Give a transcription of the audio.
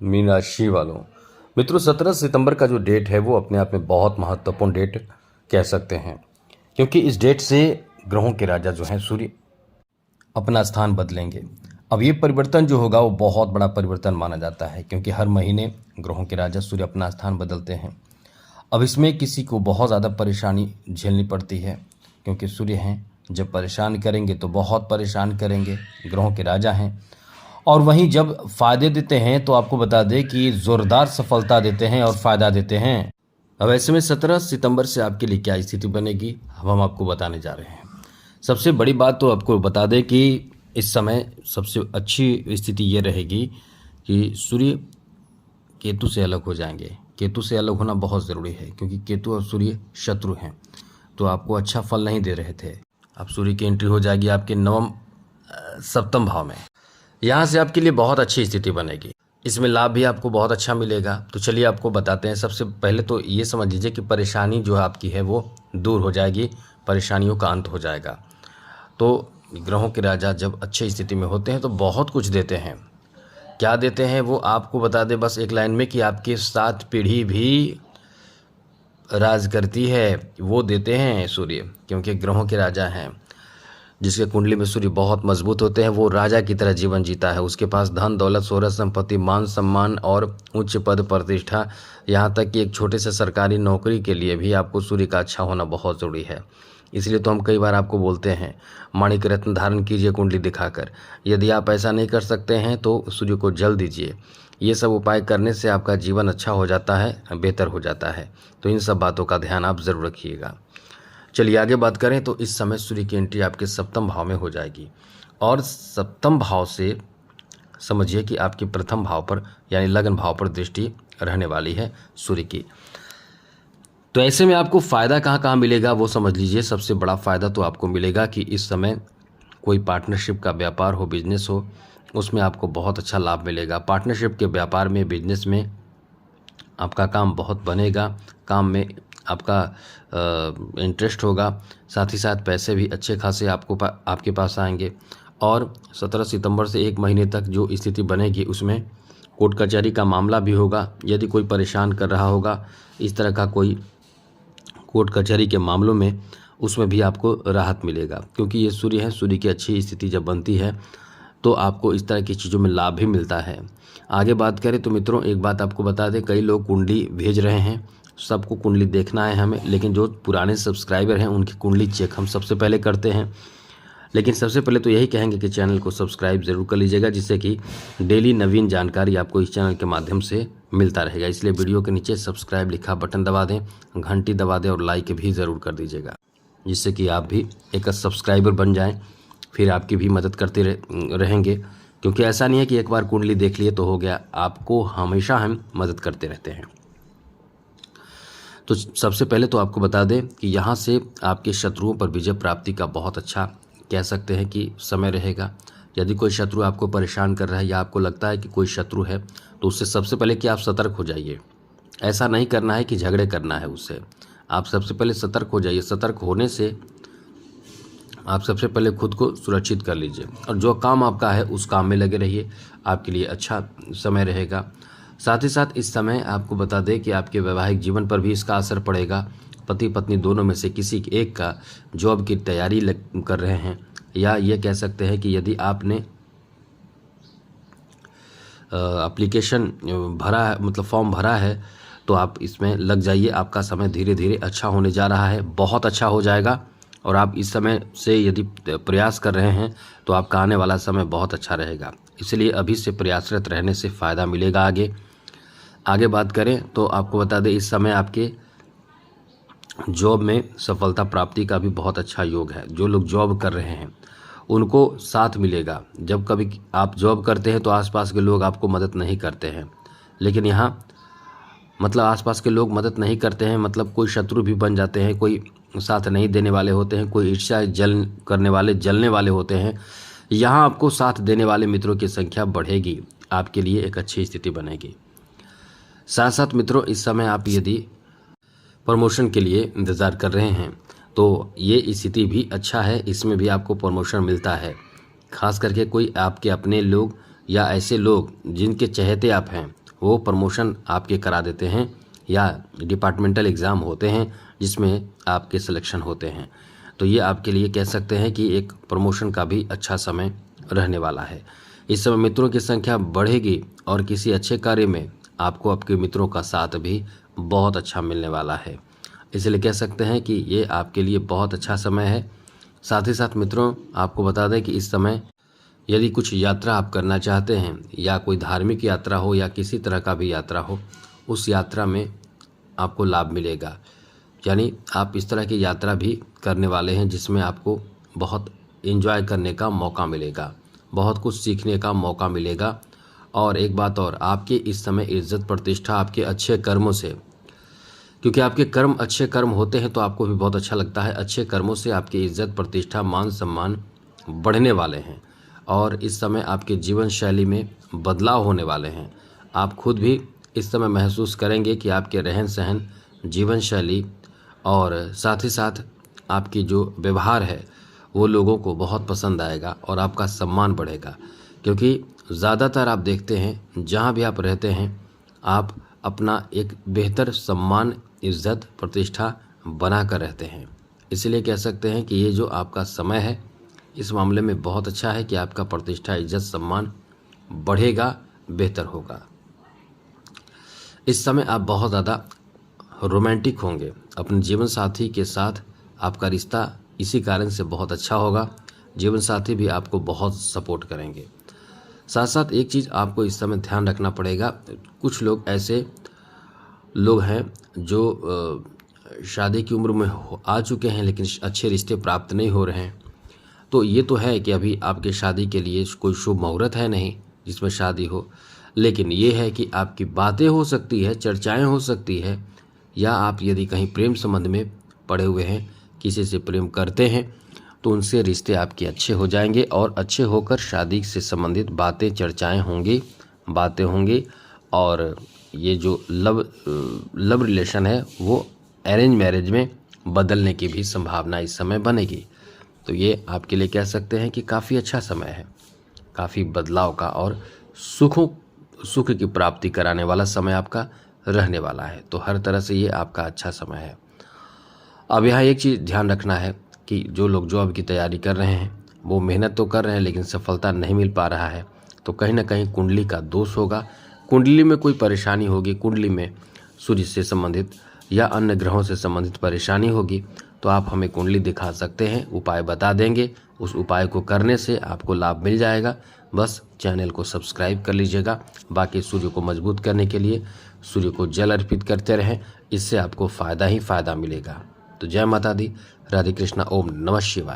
Mean राशि वालों, मित्रों 17 सितंबर का जो डेट है वो अपने आप में बहुत महत्वपूर्ण डेट कह सकते हैं, क्योंकि इस डेट से ग्रहों के राजा जो हैं सूर्य अपना स्थान बदलेंगे। अब ये परिवर्तन जो होगा वो बहुत बड़ा परिवर्तन माना जाता है, क्योंकि हर महीने ग्रहों के राजा सूर्य अपना स्थान बदलते हैं। अब इसमें किसी को बहुत ज़्यादा परेशानी झेलनी पड़ती है, क्योंकि सूर्य हैं, जब परेशान करेंगे तो बहुत परेशान करेंगे, ग्रहों के राजा हैं। और वहीं जब फ़ायदे देते हैं तो आपको बता दें कि ज़ोरदार सफलता देते हैं और फ़ायदा देते हैं। अब ऐसे में 17 सितंबर से आपके लिए क्या स्थिति बनेगी, अब हम आपको बताने जा रहे हैं। सबसे बड़ी बात तो आपको बता दें कि इस समय सबसे अच्छी स्थिति ये रहेगी कि सूर्य केतु से अलग हो जाएंगे। केतु से अलग होना बहुत ज़रूरी है, क्योंकि केतु और सूर्य शत्रु हैं, तो आपको अच्छा फल नहीं दे रहे थे। अब सूर्य की एंट्री हो जाएगी आपके सप्तम भाव में। यहाँ से आपके लिए बहुत अच्छी स्थिति बनेगी, इसमें लाभ भी आपको बहुत अच्छा मिलेगा। तो चलिए आपको बताते हैं। सबसे पहले तो ये समझ लीजिए कि परेशानी जो आपकी है वो दूर हो जाएगी, परेशानियों का अंत हो जाएगा। तो ग्रहों के राजा जब अच्छी स्थिति में होते हैं तो बहुत कुछ देते हैं। क्या देते हैं वो आपको बता दें बस एक लाइन में, कि आपके 7 पीढ़ी भी राज करती है, वो देते हैं सूर्य, क्योंकि ग्रहों के राजा हैं। जिसके कुंडली में सूर्य बहुत मजबूत होते हैं वो राजा की तरह जीवन जीता है। उसके पास धन दौलत शोहरत संपत्ति मान सम्मान और उच्च पद प्रतिष्ठा, यहाँ तक कि एक छोटे से सरकारी नौकरी के लिए भी आपको सूर्य का अच्छा होना बहुत ज़रूरी है। इसलिए तो हम कई बार आपको बोलते हैं माणिक रत्न धारण कीजिए कुंडली दिखाकर। यदि आप ऐसा नहीं कर सकते हैं तो सूर्य को जल दीजिए। ये सब उपाय करने से आपका जीवन अच्छा हो जाता है, बेहतर हो जाता है। तो इन सब बातों का ध्यान आप ज़रूर रखिएगा। चलिए आगे बात करें तो इस समय सूर्य की एंट्री आपके सप्तम भाव में हो जाएगी, और सप्तम भाव से समझिए कि आपके प्रथम भाव पर यानी लग्न भाव पर दृष्टि रहने वाली है सूर्य की। तो ऐसे में आपको फ़ायदा कहाँ कहाँ मिलेगा वो समझ लीजिए। सबसे बड़ा फ़ायदा तो आपको मिलेगा कि इस समय कोई पार्टनरशिप का व्यापार हो, बिजनेस हो, उसमें आपको बहुत अच्छा लाभ मिलेगा। पार्टनरशिप के व्यापार में, बिजनेस में आपका काम बहुत बनेगा, काम में आपका इंटरेस्ट होगा, साथ ही साथ पैसे भी अच्छे खासे आपके पास आएंगे। और 17 सितंबर से 1 महीने तक जो स्थिति बनेगी उसमें कोर्ट कचहरी का मामला भी होगा। यदि कोई परेशान कर रहा होगा इस तरह का कोई कोर्ट कचहरी के मामलों में, उसमें भी आपको राहत मिलेगा, क्योंकि ये सूर्य है। सूर्य की अच्छी स्थिति जब बनती है तो आपको इस तरह की चीज़ों में लाभ भी मिलता है। आगे बात करें तो मित्रों एक बात आपको बता दें, कई लोग कुंडली भेज रहे हैं, सबको कुंडली देखना है हमें, लेकिन जो पुराने सब्सक्राइबर हैं उनकी कुंडली चेक हम सबसे पहले करते हैं। लेकिन सबसे पहले तो यही कहेंगे कि चैनल को सब्सक्राइब ज़रूर कर लीजिएगा, जिससे कि डेली नवीन जानकारी आपको इस चैनल के माध्यम से मिलता रहेगा। इसलिए वीडियो के नीचे सब्सक्राइब लिखा बटन दबा दें, घंटी दबा दें और लाइक भी ज़रूर कर दीजिएगा, जिससे कि आप भी एक सब्सक्राइबर बन जाएं। फिर आपकी भी मदद करते रहेंगे, क्योंकि ऐसा नहीं है कि एक बार कुंडली देख लिए तो हो गया, आपको हमेशा हम मदद करते रहते हैं। तो सबसे पहले तो आपको बता दें कि यहाँ से आपके शत्रुओं पर विजय प्राप्ति का बहुत अच्छा कह सकते हैं कि समय रहेगा। यदि कोई शत्रु आपको परेशान कर रहा है या आपको लगता है कि कोई शत्रु है, तो उससे सबसे पहले कि आप सतर्क हो जाइए। ऐसा नहीं करना है कि झगड़े करना है उससे, आप सबसे पहले सतर्क हो जाइए। सतर्क होने से आप सबसे पहले खुद को सुरक्षित कर लीजिए, और जो काम आपका है उस काम में लगे रहिए, आपके लिए अच्छा समय रहेगा। साथ ही साथ इस समय आपको बता दें कि आपके वैवाहिक जीवन पर भी इसका असर पड़ेगा। पति पत्नी दोनों में से किसी एक का जॉब की तैयारी कर रहे हैं, या ये कह सकते हैं कि यदि आपने एप्लीकेशन भरा है, मतलब फॉर्म भरा है, तो आप इसमें लग जाइए। आपका समय धीरे धीरे अच्छा होने जा रहा है, बहुत अच्छा हो जाएगा। और आप इस समय से यदि प्रयास कर रहे हैं तो आपका आने वाला समय बहुत अच्छा रहेगा। इसलिए अभी से प्रयासरत रहने से फ़ायदा मिलेगा। आगे बात करें तो आपको बता दें इस समय आपके जॉब में सफलता प्राप्ति का भी बहुत अच्छा योग है। जो लोग जॉब कर रहे हैं उनको साथ मिलेगा। जब कभी आप जॉब करते हैं तो आसपास के लोग आपको मदद नहीं करते हैं, लेकिन यहाँ मतलब आसपास के लोग मदद नहीं करते हैं, मतलब कोई शत्रु भी बन जाते हैं, कोई साथ नहीं देने वाले होते हैं, कोई ईर्ष्या जलने वाले होते हैं। यहाँ आपको साथ देने वाले मित्रों की संख्या बढ़ेगी, आपके लिए एक अच्छी स्थिति बनेगी। साथ साथ मित्रों इस समय आप यदि प्रमोशन के लिए इंतज़ार कर रहे हैं तो ये स्थिति भी अच्छा है, इसमें भी आपको प्रमोशन मिलता है। खास करके कोई आपके अपने लोग या ऐसे लोग जिनके चहेते आप हैं, वो प्रमोशन आपके करा देते हैं, या डिपार्टमेंटल एग्ज़ाम होते हैं जिसमें आपके सिलेक्शन होते हैं। तो ये आपके लिए कह सकते हैं कि एक प्रमोशन का भी अच्छा समय रहने वाला है। इस समय मित्रों की संख्या बढ़ेगी और किसी अच्छे कार्य में आपको आपके मित्रों का साथ भी बहुत अच्छा मिलने वाला है। इसलिए कह सकते हैं कि ये आपके लिए बहुत अच्छा समय है। साथ ही साथ मित्रों, आपको बता दें कि इस समय यदि कुछ यात्रा आप करना चाहते हैं, या कोई धार्मिक यात्रा हो या किसी तरह का भी यात्रा हो, उस यात्रा में आपको लाभ मिलेगा। यानी आप इस तरह की यात्रा भी करने वाले हैं जिसमें आपको बहुत एंजॉय करने का मौका मिलेगा, बहुत कुछ सीखने का मौका मिलेगा। और एक बात और, आपके इस समय इज्जत प्रतिष्ठा आपके अच्छे कर्मों से, क्योंकि आपके कर्म अच्छे कर्म होते हैं तो आपको भी बहुत अच्छा लगता है। अच्छे कर्मों से आपकी इज्जत प्रतिष्ठा मान सम्मान बढ़ने वाले हैं, और इस समय आपके जीवन शैली में बदलाव होने वाले हैं। आप खुद भी इस समय महसूस करेंगे कि आपके रहन सहन, जीवन शैली और साथ ही साथ आपकी जो व्यवहार है वो लोगों को बहुत पसंद आएगा और आपका सम्मान बढ़ेगा। क्योंकि ज़्यादातर आप देखते हैं जहाँ भी आप रहते हैं, आप अपना एक बेहतर सम्मान, इज्जत प्रतिष्ठा बना कर रहते हैं। इसलिए कह सकते हैं कि ये जो आपका समय है इस मामले में बहुत अच्छा है कि आपका प्रतिष्ठा, इज्जत, सम्मान बढ़ेगा, बेहतर होगा। इस समय आप बहुत ज़्यादा रोमांटिक होंगे अपने जीवन साथी के साथ। आपका रिश्ता इसी कारण से बहुत अच्छा होगा। जीवन साथी भी आपको बहुत सपोर्ट करेंगे। साथ साथ एक चीज़ आपको इस समय ध्यान रखना पड़ेगा, कुछ लोग ऐसे लोग हैं जो शादी की उम्र में आ चुके हैं लेकिन अच्छे रिश्ते प्राप्त नहीं हो रहे हैं। तो ये तो है कि अभी आपके शादी के लिए कोई शुभ मुहूर्त है नहीं जिसमें शादी हो, लेकिन ये है कि आपकी बातें हो सकती है, चर्चाएं हो सकती है, या आप यदि कहीं प्रेम संबंध में पड़े हुए हैं, किसी से प्रेम करते हैं, तो उनसे रिश्ते आपके अच्छे हो जाएंगे और अच्छे होकर शादी से संबंधित बातें, चर्चाएं होंगी, बातें होंगी। और ये जो लव रिलेशन है वो अरेंज मैरिज में बदलने की भी संभावना इस समय बनेगी। तो ये आपके लिए कह सकते हैं कि काफ़ी अच्छा समय है, काफ़ी बदलाव का और सुख की प्राप्ति कराने वाला समय आपका रहने वाला है। तो हर तरह से ये आपका अच्छा समय है। अब यहाँ एक चीज़ ध्यान रखना है कि जो लोग जॉब की तैयारी कर रहे हैं वो मेहनत तो कर रहे हैं लेकिन सफलता नहीं मिल पा रहा है, तो कहीं ना कहीं कुंडली का दोष होगा, कुंडली में कोई परेशानी होगी, कुंडली में सूर्य से संबंधित या अन्य ग्रहों से संबंधित परेशानी होगी। तो आप हमें कुंडली दिखा सकते हैं, उपाय बता देंगे, उस उपाय को करने से आपको लाभ मिल जाएगा। बस चैनल को सब्सक्राइब कर लीजिएगा। बाकी सूर्य को मजबूत करने के लिए सूर्य को जल अर्पित करते रहें, इससे आपको फ़ायदा ही फ़ायदा मिलेगा। तो जय माता दी, राधे कृष्णा, ओम नमः शिवाय।